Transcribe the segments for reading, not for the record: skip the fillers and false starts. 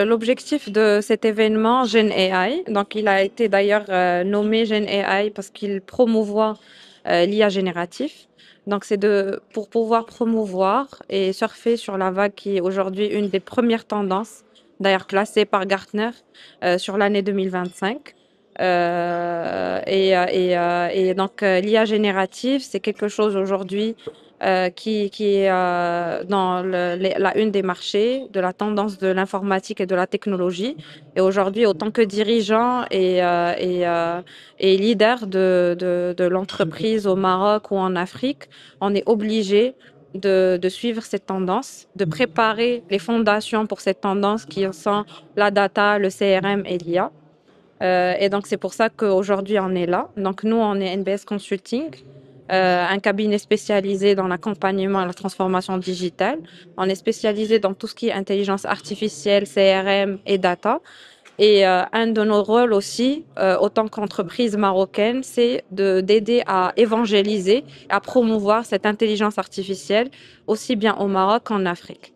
L'objectif de cet événement Gen AI, donc il a été d'ailleurs nommé Gen AI parce qu'il promouvoit l'IA génératif. Donc c'est pour pouvoir promouvoir et surfer sur la vague qui est aujourd'hui une des premières tendances, d'ailleurs classée par Gartner sur l'année 2025. L'IA générative, c'est quelque chose aujourd'hui qui est dans la une des marchés, de la tendance de l'informatique et de la technologie. Et aujourd'hui, autant que dirigeant et leader de l'entreprise au Maroc ou en Afrique, on est obligé de suivre cette tendance, de préparer les fondations pour cette tendance qui sont la data, le CRM et l'IA. Et donc, c'est pour ça qu'aujourd'hui, on est là. Donc, nous, on est NBS Consulting, un cabinet spécialisé dans l'accompagnement et la transformation digitale. On est spécialisé dans tout ce qui est intelligence artificielle, CRM et data. Et un de nos rôles aussi, autant qu'entreprise marocaine, c'est d'aider à évangéliser, à promouvoir cette intelligence artificielle, aussi bien au Maroc qu'en Afrique.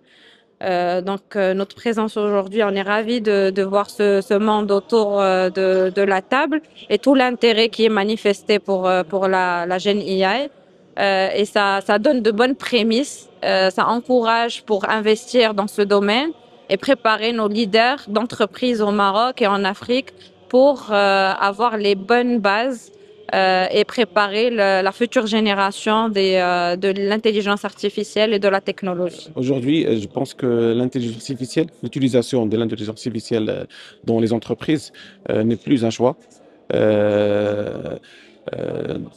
Notre présence aujourd'hui, on est ravis de voir ce monde autour de la table et tout l'intérêt qui est manifesté pour la Gen AI. Et ça donne de bonnes prémices, ça encourage pour investir dans ce domaine et préparer nos leaders d'entreprises au Maroc et en Afrique pour avoir les bonnes bases et préparer la future génération de l'intelligence artificielle et de la technologie. Aujourd'hui, je pense que l'intelligence artificielle, l'utilisation de l'intelligence artificielle dans les entreprises n'est plus un choix. Euh,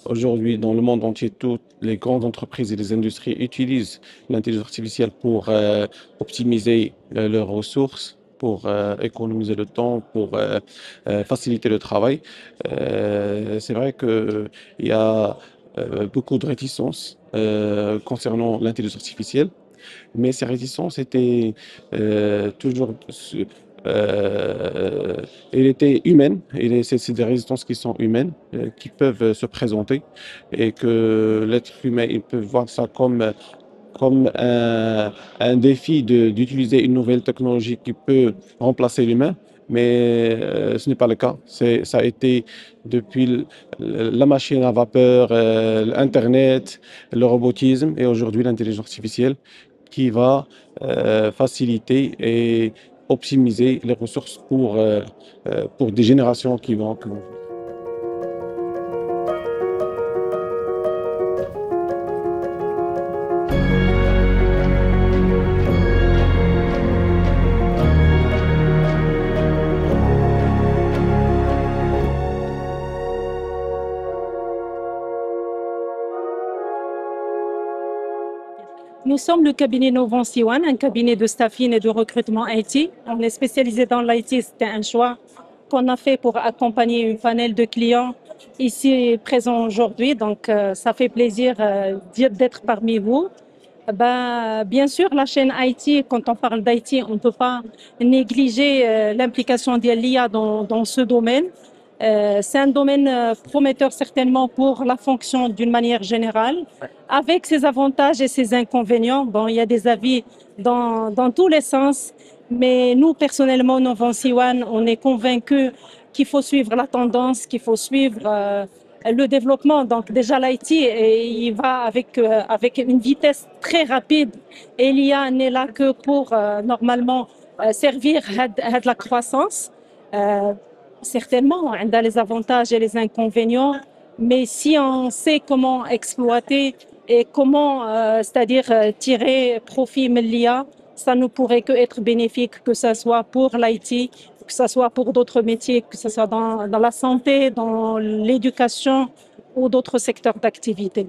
Aujourd'hui, dans le monde entier, toutes les grandes entreprises et les industries utilisent l'intelligence artificielle pour optimiser leurs ressources, pour économiser le temps, pour faciliter le travail. C'est vrai qu'il y a beaucoup de réticences concernant l'intelligence artificielle, mais ces réticences étaient toujours euh, elle était humaine, et c'est des résistances qui sont humaines, qui peuvent se présenter, et que l'être humain, il peut voir ça comme un défi d'utiliser une nouvelle technologie qui peut remplacer l'humain, mais ce n'est pas le cas. Ça a été depuis la machine à vapeur, l'Internet, le robotisme, et aujourd'hui l'intelligence artificielle qui va faciliter et optimiser les ressources pour des générations qui vont. Nous sommes le cabinet Novon Siwan, un cabinet de staffing et de recrutement IT. On est spécialisé dans l'IT. C'était un choix qu'on a fait pour accompagner une panel de clients ici présents aujourd'hui. Donc, ça fait plaisir d'être parmi vous. Bien sûr, la chaîne IT, quand on parle d'IT, on ne peut pas négliger l'implication de l'IA dans ce domaine. C'est un domaine prometteur certainement pour la fonction d'une manière générale, avec ses avantages et ses inconvénients. Bon, il y a des avis dans tous les sens, mais nous, personnellement, Novon Siwan, on est convaincus qu'il faut suivre la tendance, qu'il faut suivre le développement. Donc déjà l'IT, il va avec une vitesse très rapide, et l'IA n'est là que pour normalement servir à de la croissance. Certainement, on a les avantages et les inconvénients, mais si on sait comment exploiter et comment, c'est-à-dire tirer profit de l'IA, ça ne pourrait que être bénéfique, que ce soit pour l'IT, que ce soit pour d'autres métiers, que ce soit dans la santé, dans l'éducation ou d'autres secteurs d'activité.